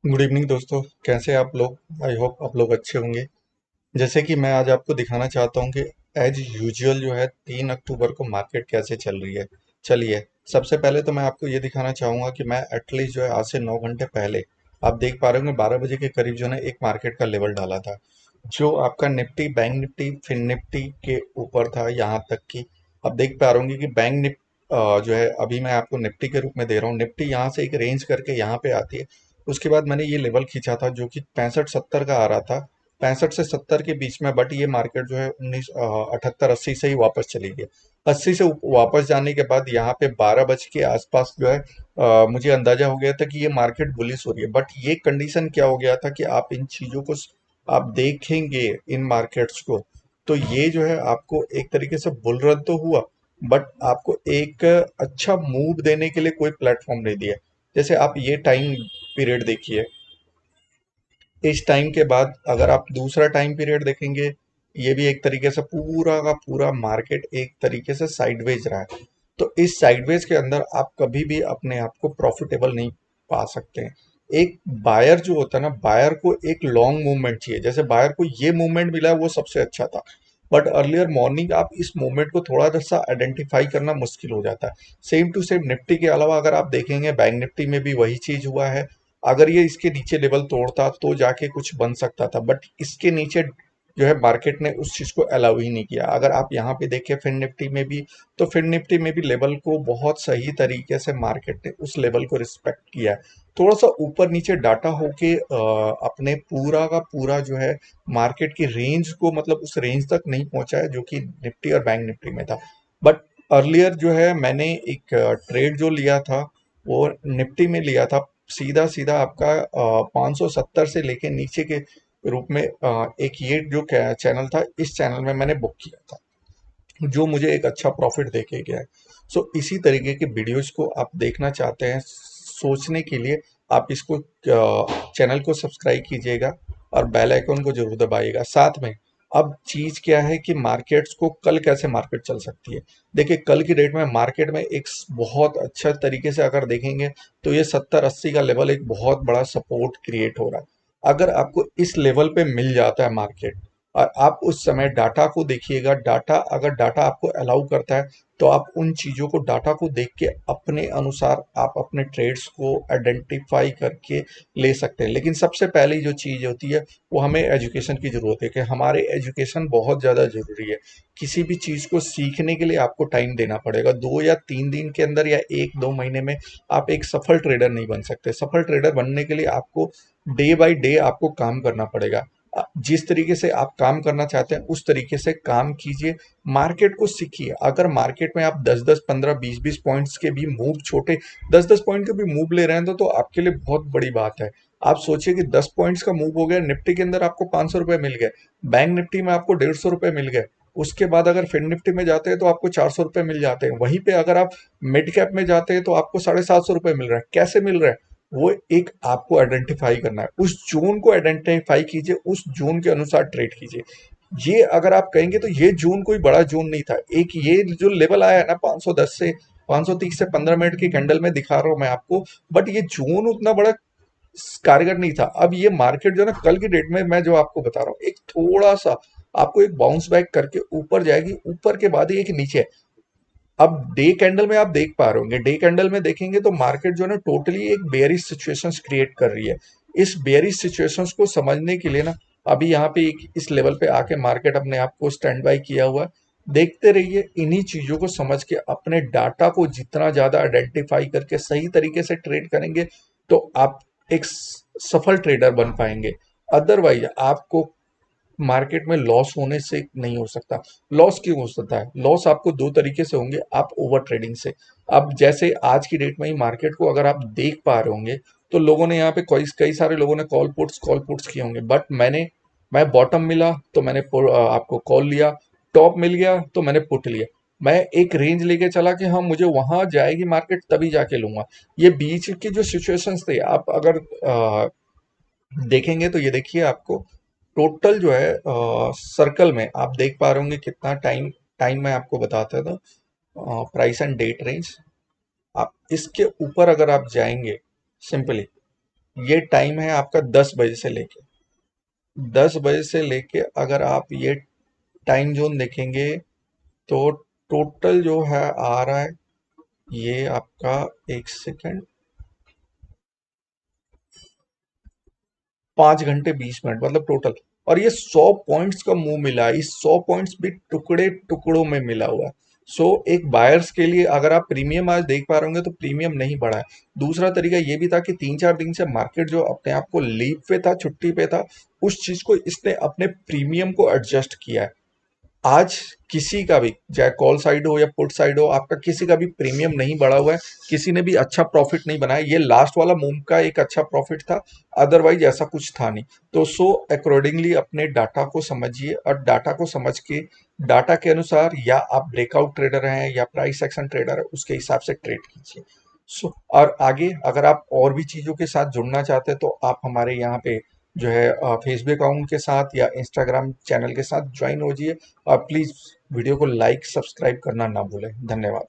Good evening दोस्तों। कैसे आप लोग? आई होप आप लोग अच्छे होंगे। जैसे कि मैं आज आपको दिखाना चाहता हूँ कि एज यूजुअल जो है 3 अक्टूबर को मार्केट कैसे चल रही है। चलिए, सबसे पहले तो मैं आपको ये दिखाना चाहूँगा कि मैं एटलीस्ट जो है आज से 9 घंटे पहले आप देख पा रहे होंगे 12 बजे के करीब जो है एक मार्केट का लेवल डाला था, जो आपका Nifty, bank Nifty, fin Nifty के ऊपर था। यहाँ तक कि आप देख पा रहे होंगे कि जो है, अभी मैं आपको निफ्टी के रूप में दे रहा हूँ। निफ्टी यहाँ से एक रेंज करके यहाँ पे आती है। उसके बाद मैंने ये लेवल खींचा था जो कि 65-70 का आ रहा था, 65 से 70 के बीच में। बट ये मार्केट जो है 78-80 से ही वापस चली गई। 80 से वापस जाने के बाद यहाँ पे 12 बजे के आसपास जो है मुझे अंदाजा हो गया था कि ये मार्केट बुलिश हो रही है। बट ये कंडीशन क्या हो गया था कि आप इन चीजों को आप देखेंगे इन मार्केट्स को, तो ये जो है आपको एक तरीके से बुल रन तो हुआ, बट आपको एक अच्छा मूव देने के लिए कोई प्लेटफॉर्म नहीं दिया। जैसे आप ये टाइम पीरियड देखिए, इस टाइम के बाद अगर आप दूसरा टाइम पीरियड देखेंगे, ये भी एक तरीके से पूरा का पूरा मार्केट एक तरीके से साइडवेज रहा है। तो इस साइडवेज के अंदर आप कभी भी अपने आप को प्रॉफिटेबल नहीं पा सकते हैं। एक बायर जो होता है ना, बायर को एक लॉन्ग मूवमेंट चाहिए। जैसे बायर को ये मूवमेंट मिला है वो सबसे अच्छा था, बट अर्लियर मॉर्निंग आप इस मूवमेंट को थोड़ा सा आइडेंटिफाई करना मुश्किल हो जाता है। सेम टू सेम निफ्टी के अलावा अगर आप देखेंगे, बैंक निफ्टी में भी वही चीज हुआ है। अगर ये इसके नीचे लेवल तोड़ता तो जाके कुछ बन सकता था, बट इसके नीचे जो है मार्केट ने उस चीज को अलाउ ही नहीं किया। अगर आप यहाँ पे देखें फिन निफ्टी में भी, तो फिन निफ्टी में भी लेवल को बहुत सही तरीके से मार्केट ने उस लेवल को रिस्पेक्ट किया है। थोड़ा सा ऊपर नीचे डाटा होके अपने पूरा का पूरा जो है मार्केट की रेंज को, मतलब उस रेंज तक नहीं पहुंचा है जो कि निफ्टी और बैंक निफ्टी में था। बट अर्लियर जो है मैंने एक ट्रेड जो लिया था वो निफ्टी में लिया था। सीधा सीधा आपका 570 से लेके नीचे के रूप में एक ये जो चैनल था, इस चैनल में मैंने बुक किया था, जो मुझे एक अच्छा प्रॉफिट देके गया है। सो इसी तरीके के वीडियोस को आप देखना चाहते हैं सोचने के लिए, आप इसको चैनल को सब्सक्राइब कीजिएगा और बेल आइकन को जरूर दबाइएगा साथ में। अब चीज क्या है कि मार्केट्स को कल कैसे मार्केट चल सकती है। देखिए, कल की डेट में मार्केट में एक बहुत अच्छा तरीके से अगर देखेंगे तो ये 70-80 का लेवल एक बहुत बड़ा सपोर्ट क्रिएट हो रहा है। अगर आपको इस लेवल पे मिल जाता है मार्केट, और आप उस समय डाटा को देखिएगा, डाटा अगर डाटा आपको अलाउ करता है तो आप उन चीज़ों को, डाटा को देख के अपने अनुसार आप अपने ट्रेड्स को आइडेंटिफाई करके ले सकते हैं। लेकिन सबसे पहली जो चीज़ होती है वो हमें एजुकेशन की ज़रूरत है, कि हमारे एजुकेशन बहुत ज़्यादा ज़रूरी है। किसी भी चीज़ को सीखने के लिए आपको टाइम देना पड़ेगा। 2 या 3 दिन के अंदर या 1-2 महीने में आप एक सफल ट्रेडर नहीं बन सकते। सफल ट्रेडर बनने के लिए आपको डे बाय डे आपको काम करना पड़ेगा। जिस तरीके से आप काम करना चाहते हैं उस तरीके से काम कीजिए, मार्केट को सीखिए। अगर मार्केट में आप 10-10, 15, 20-20 पॉइंट्स के भी मूव, छोटे 10-10 पॉइंट के भी मूव ले रहे हैं तो आपके लिए बहुत बड़ी बात है। आप सोचिए कि 10 पॉइंट्स का मूव हो गया, निफ्टी के अंदर आपको 500 रुपए मिल गए, बैंक निफ्टी में आपको 150 रुपए मिल गए। उसके बाद अगर फिन निफ्टी में जाते हैं तो आपको 400 रुपए मिल जाते हैं। वहीं पे अगर आप मिड कैप में जाते हैं तो आपको 750 रुपए मिल रहा है। कैसे मिल रहा है? वो एक आपको आइडेंटिफाई करना है, उस जोन को आइडेंटिफाई कीजिए, उस जोन के अनुसार ट्रेड कीजिए। ये अगर आप कहेंगे तो ये जोन कोई बड़ा जोन नहीं था। एक ये जो लेवल आया है ना 510 से 530 से 15 मिनट की कैंडल में दिखा रहा हूं मैं आपको, बट ये जोन उतना बड़ा कारगर नहीं था। अब ये मार्केट जो है ना, कल की डेट में मैं जो आपको बता रहा हूँ, एक थोड़ा सा आपको एक बाउंस बैक करके ऊपर जाएगी, ऊपर के बाद ही एक नीचे। अब डे कैंडल में आप देख पा रहे होंगे, डे कैंडल में देखेंगे तो मार्केट जो है ना टोटली एक बेयरिश सिचुएशंस क्रिएट कर रही है। इस बेयरिश सिचुएशंस को समझने के लिए ना, अभी यहाँ पे एक इस लेवल पे आके मार्केट अपने आप को स्टैंड बाय किया हुआ है। देखते रहिए, इन्हीं चीजों को समझ के अपने डाटा को जितना ज्यादा आइडेंटिफाई करके सही तरीके से ट्रेड करेंगे तो आप एक सफल ट्रेडर बन पाएंगे। अदरवाइज आपको मार्केट में लॉस होने से नहीं हो सकता। लॉस क्यों हो सकता है? लॉस आपको दो तरीके से होंगे, आप ओवर ट्रेडिंग से। अब जैसे आज की डेट में ही मार्केट को अगर आप देख पा रहे होंगे तो लोगों ने यहाँ पे कई कई सारे लोगों ने कॉल पुट्स किए होंगे, बट मैं बॉटम मिला तो मैंने आपको कॉल लिया, टॉप मिल गया तो मैंने पुट लिया। मैं एक रेंज लेके चला कि हाँ मुझे वहां जाएगी मार्केट तभी जाके लूंगा। ये बीच की जो सिचुएशंस थे, आप अगर देखेंगे तो ये देखिए, आपको टोटल जो है सर्कल में आप देख पा रहे होंगे कितना टाइम। टाइम में आपको बताता था, प्राइस एंड डेट रेंज। आप इसके ऊपर अगर आप जाएंगे सिंपली, ये टाइम है आपका 10 बजे से लेके अगर आप ये टाइम जोन देखेंगे तो टोटल जो है आ रहा है ये आपका, एक सेकेंड, 5 घंटे 20 मिनट मतलब टोटल। और ये 100 पॉइंट्स का मूव मिला है, इस 100 पॉइंट्स भी टुकड़े टुकड़ों में मिला हुआ है। सो एक बायर्स के लिए अगर आप प्रीमियम आज देख पा रहे होंगे तो प्रीमियम नहीं बढ़ा है। दूसरा तरीका ये भी था कि 3 4 दिन से मार्केट जो अपने आप को लीव पे था, छुट्टी पे था, उस चीज को इसने अपने प्रीमियम को एडजस्ट किया है। आज किसी का भी, चाहे कॉल साइड हो या पुट साइड हो, आपका किसी का भी प्रीमियम नहीं बढ़ा हुआ है, किसी ने भी अच्छा प्रॉफिट नहीं बनाया। ये लास्ट वाला मूव का एक अच्छा प्रॉफिट था, अदरवाइज ऐसा कुछ था नहीं। तो सो अकॉर्डिंगली अपने डाटा को समझिए और डाटा को समझ के डाटा के अनुसार, या आप ब्रेकआउट ट्रेडर हैं या प्राइस एक्शन ट्रेडर है, उसके हिसाब से ट्रेड कीजिए। सो और आगे अगर आप और भी चीज़ों के साथ जुड़ना चाहते हैं तो आप हमारे यहाँ पे जो है फेसबुक अकाउंट के साथ या इंस्टाग्राम चैनल के साथ ज्वाइन हो जाइए। और प्लीज़ वीडियो को लाइक सब्सक्राइब करना ना भूलें। धन्यवाद।